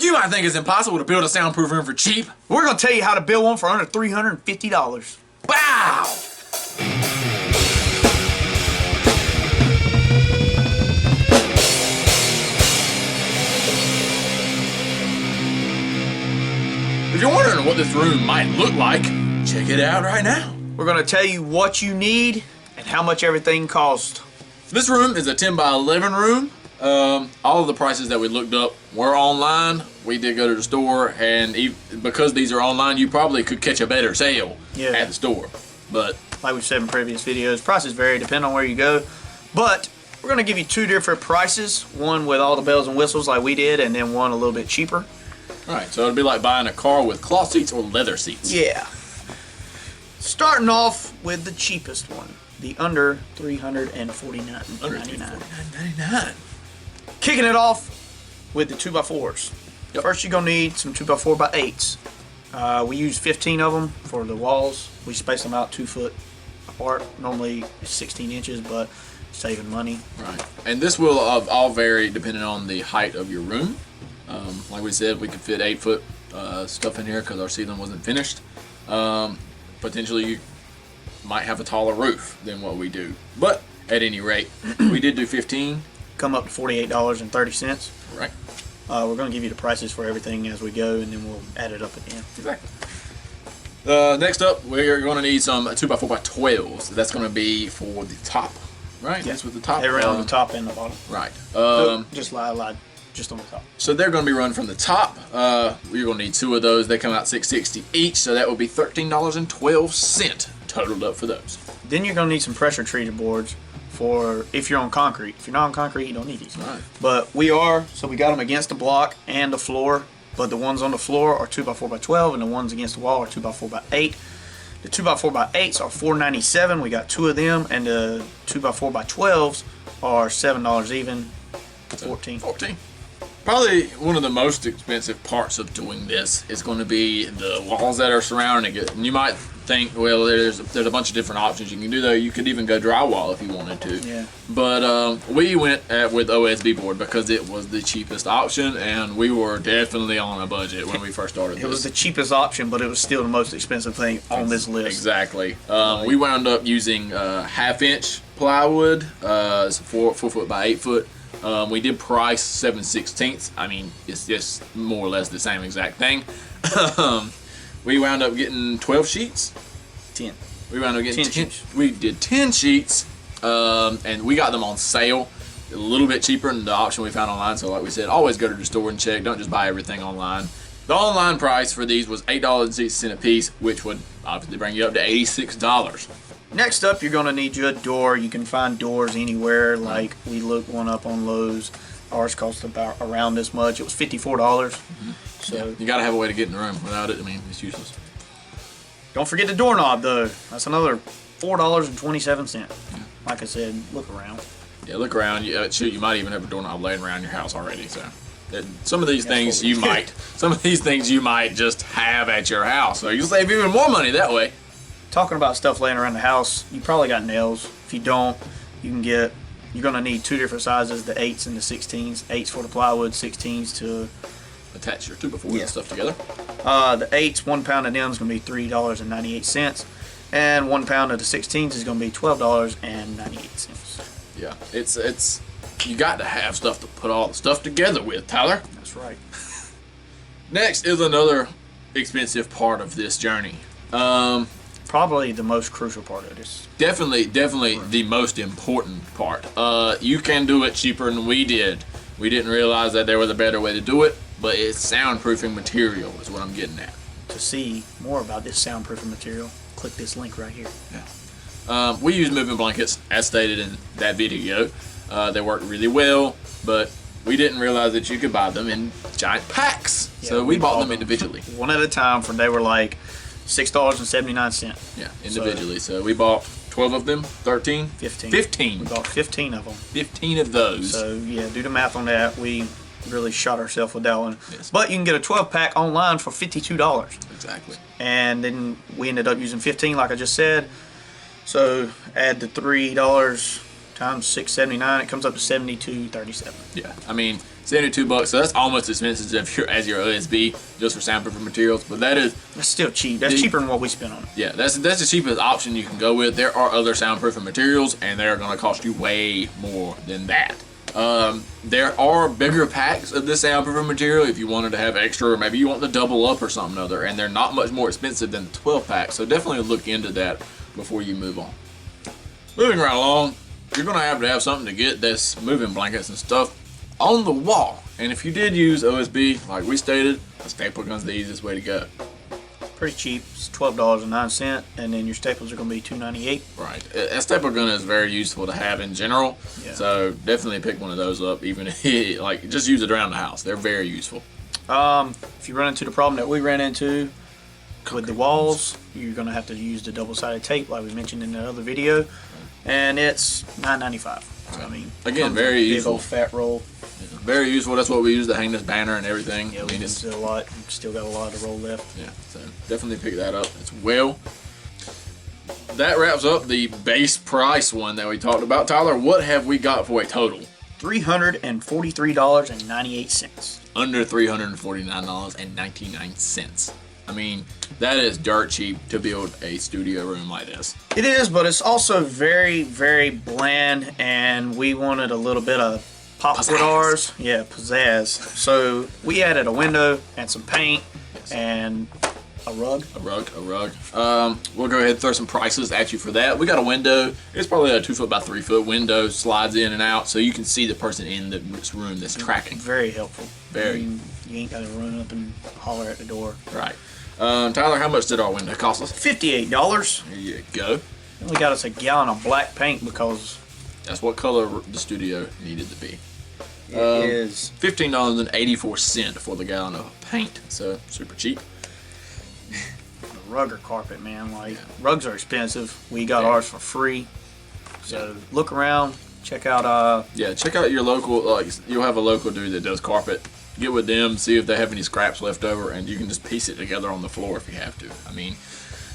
You might think it's impossible to build a soundproof room for cheap. We're going to tell you how to build one for under $350. Wow! If you're wondering what this room might look like, check it out right now. We're going to tell you what you need and how much everything costs. This room is a 10 by 11 room. All of the prices that we looked up were online. We did go to the store, and because these are online, you probably could catch a better sale at the store. But like we've said in previous videos, prices vary depending on where you go. But we're going to give you two different prices. One with all the bells and whistles like we did, and then one a little bit cheaper. Alright, so it'd be like buying a car with cloth seats or leather seats. Yeah. Starting off with the cheapest one, the under $349.99. Under $349.99. Kicking it off with the 2x4s. Yep. First, you're going to need some 2x4x8s. We use 15 of them for the walls. We space them out 2 foot apart. Normally 16 inches, but saving money. Right. And this will all vary depending on the height of your room. Like we said, we could fit 8 foot stuff in here because our ceiling wasn't finished. Potentially you might have a taller roof than what we do. But at any rate, we did do 15. Come up to $48.30. Right. We're going to give you the prices for everything as we go, and then we'll add it up at the end. Exactly. Next up, we're going to need some 2x4x12s. That's going to be for the top, right? Yeah. That's with the top. They're on the top and the bottom. Right. Just lied. Just on the top. So they're going to be run from the top. You're going to need 2 of those. They come out $6.60 each, so that would be $13.12 totaled up for those. Then you're going to need some pressure treated boards for if you're on concrete. If you're not on concrete, you don't need these. Right. But we are, so we got them against the block and the floor. But the ones on the floor are 2x4x12, and the ones against the wall are 2x4x8. The 2x4x8s are $4.97. We got 2 of them, and the 2x4x12s are $7 even. 14. Probably one of the most expensive parts of doing this is going to be the walls that are surrounding it. And you might think, well, there's a bunch of different options you can do though. You could even go drywall if you wanted to. Yeah. But we went with OSB board because it was the cheapest option, and we were definitely on a budget when we first started this. It was the cheapest option, but it was still the most expensive thing on this list. Exactly. We wound up using 1/2-inch plywood, 4 foot by 8 foot. We did price 7/16. I mean, it's just more or less the same exact thing. We wound up getting 12 sheets. 10. We wound up getting 10 sheets. We did 10 sheets, and we got them on sale, a little bit cheaper than the option we found online. So, like we said, always go to the store and check. Don't just buy everything online. The online price for these was $8.60 a piece, which would obviously bring you up to $86. Next up, you're going to need you a door. You can find doors anywhere. Like we looked one up on Lowe's. Ours cost about around this much. It was $54. So yeah, you got to have a way to get in the room. Without it, I mean, it's useless. Don't forget the doorknob, though. That's another $4.27. Yeah. Like I said, look around. Yeah, look around. Shoot, you might even have a doorknob laying around your house already. So some of these things you might just have at your house. So you save even more money that way. Talking about stuff laying around the house, you probably got nails. If you don't, you're going to need 2 different sizes, the 8s and the 16s. 8s for the plywood, 16s to attach your 2x4 and stuff together. The 8s, 1 pound of them is going to be $3.98, and 1 pound of the 16s is going to be $12.98. Yeah, it's you got to have stuff to put all the stuff together with, Tyler. That's right. Next is another expensive part of this journey. Probably the most crucial part of this. Definitely the most important part. You can do it cheaper than we did. We didn't realize that there was a better way to do it, but it's soundproofing material is what I'm getting at. To see more about this soundproofing material, click this link right here. Yeah. We use moving blankets, as stated in that video. They work really well, but we didn't realize that you could buy them in giant packs. Yeah, so we bought them individually. One at a time, they were like $6.79. Yeah, individually. So we bought 12 of them, 13? 15. 15. We bought 15 of them. 15 of those. So yeah, do the math on that. We really shot ourselves with that one. Yes. But you can get a 12 pack online for $52. Exactly. And then we ended up using 15 like I just said. So add the $3 times $6.79, it comes up to $72.37. Yeah, I mean, $72. So that's almost as expensive as your OSB, just for soundproofing materials. But that's still cheap. That's cheaper than what we spent on it. Yeah, that's the cheapest option you can go with. There are other soundproofing materials, and they're going to cost you way more than that. There are bigger packs of this soundproofing material if you wanted to have extra, or maybe you want to double up or something other, and they're not much more expensive than the 12 pack. So definitely look into that before you move on. Moving right along, you're going to have something to get this moving blankets and stuff on the wall. And if you did use OSB, like we stated, a staple gun's the easiest way to go. Pretty cheap. It's $12.09, and then your staples are going to be $2.98. Right. A staple gun is very useful to have in general. Yeah. So definitely pick one of those up, even if just use it around the house. They're very useful. If you run into the problem that we ran into with the walls, you're going to have to use the double-sided tape, like we mentioned in the other video, and it's $9.95. So, I mean, again, very useful. Big old fat roll. Yeah, very useful. That's what we use to hang this banner and everything. Yeah, we used it a lot. Still got a lot of roll left. Yeah, so definitely pick that up as well. That wraps up the base price one that we talked about. Tyler, what have we got for a total? $343.98. Under $349.99. I mean, that is dirt cheap to build a studio room like this. It is, but it's also very, very bland, and we wanted a little bit of pop with ours. Yeah, pizzazz. So we added a window and some paint and a rug. A rug. We'll go ahead and throw some prices at you for that. We got a window. It's probably a 2 foot by 3 foot window. Slides in and out, so you can see the person in this room that's tracking. Very helpful. Very. You ain't got to run up and holler at the door. Right. Tyler, how much did our window cost us? $58. There you go. And we got us a gallon of black paint because that's what color the studio needed to be. It is $15.84 for the gallon of paint. So super cheap. The rug or carpet, man. Rugs are expensive. We got ours for free. So look around, check out. Check out your local. You'll have a local dude that does carpet. Get with them, see if they have any scraps left over, and you can just piece it together on the floor if you have to. I mean,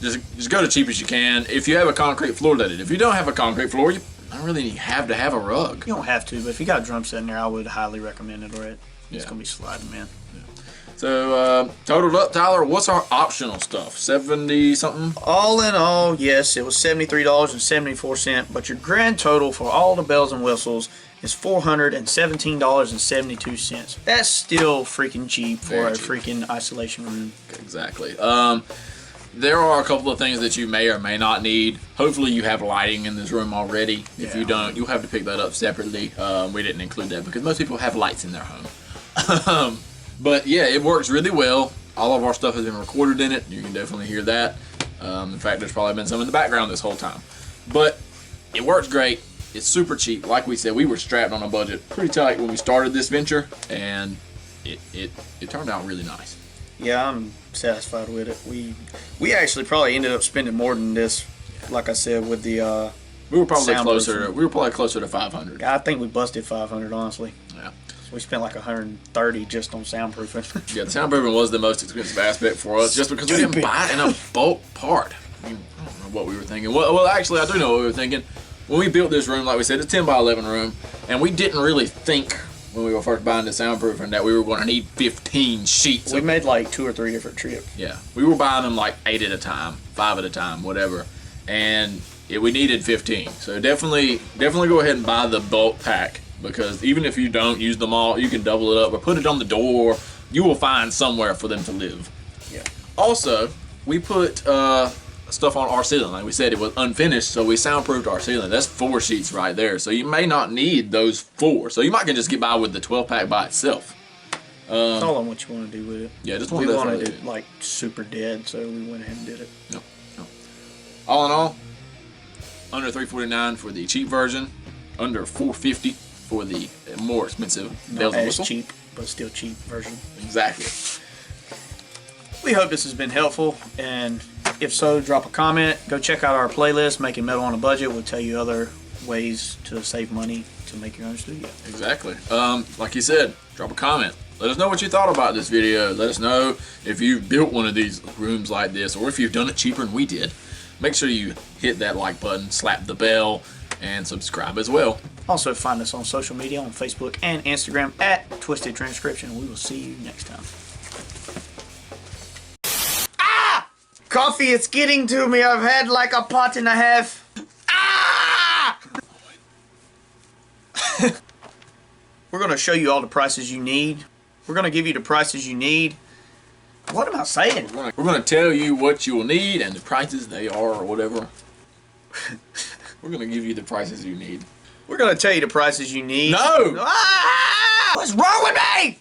just go to cheap as you can. If you have a concrete floor, that is. If you don't have a concrete floor, you don't really have to have a rug. You don't have to, but if you got a drum set in there, I would highly recommend it. Right? It's gonna be sliding, man. Yeah. So totaled up, Tyler, what's our optional stuff? 70 something? All in all, yes, it was $73.74, but your grand total for all the bells and whistles is $417.72. That's still freaking cheap for a freaking isolation room. Exactly. There are a couple of things that you may or may not need. Hopefully you have lighting in this room already. If you don't, you'll have to pick that up separately. We didn't include that because most people have lights in their home. But yeah, it works really well. All of our stuff has been recorded in it. You can definitely hear that. In fact, there's probably been some in the background this whole time. But it works great. It's super cheap. Like we said, we were strapped on a budget pretty tight when we started this venture, and it turned out really nice. Yeah, I'm satisfied with it. We actually probably ended up spending more than this. Like I said, with the we were probably closer. We were probably closer to 500. I think we busted 500, honestly. Yeah. So we spent like 130 just on soundproofing. Yeah, the soundproofing was the most expensive aspect for us, just because we didn't buy it in a bulk part. I don't know what we were thinking. Well, actually, I do know what we were thinking. When we built this room, like we said, it's a 10 by 11 room, and we didn't really think when we were first buying the soundproofing that we were going to need 15 sheets. We made like 2 or 3 different trips. Yeah, we were buying them like 8 at a time, 5 at a time, whatever, and we needed 15. So definitely go ahead and buy the bulk pack, because even if you don't use them all, you can double it up or put it on the door. You will find somewhere for them to live. Yeah. Also, we put stuff on our ceiling. Like we said, it was unfinished, so we soundproofed our ceiling. That's 4 sheets right there. So you may not need those 4. So you might can just get by with the 12 pack by itself. It's all on what you want to do with it. Yeah, just we wanted it like super dead, so we went ahead and did it. No. All in all, under $349 for the cheap version, under $450 for the more expensive bells and whistles. Cheap, but still cheap version. Exactly. We hope this has been helpful, and if so, drop a comment. Go check out our playlist, Making Metal on a Budget. We'll tell you other ways to save money to make your own studio. Exactly. Like you said, drop a comment. Let us know what you thought about this video. Let us know if you've built one of these rooms like this, or if you've done it cheaper than we did. Make sure you hit that like button, slap the bell, and subscribe as well. Also find us on social media on Facebook and Instagram at Twisted Transcription. We will see you next time. Ah! Coffee is getting to me. I've had like a pot and a half. Ah! We're going to show you all the prices you need. We're going to give you the prices you need. What am I saying? We're going to tell you what you will need and the prices they are or whatever. We're going to give you the prices you need. We're going to tell you the prices you need. No! Ah! What's wrong with me?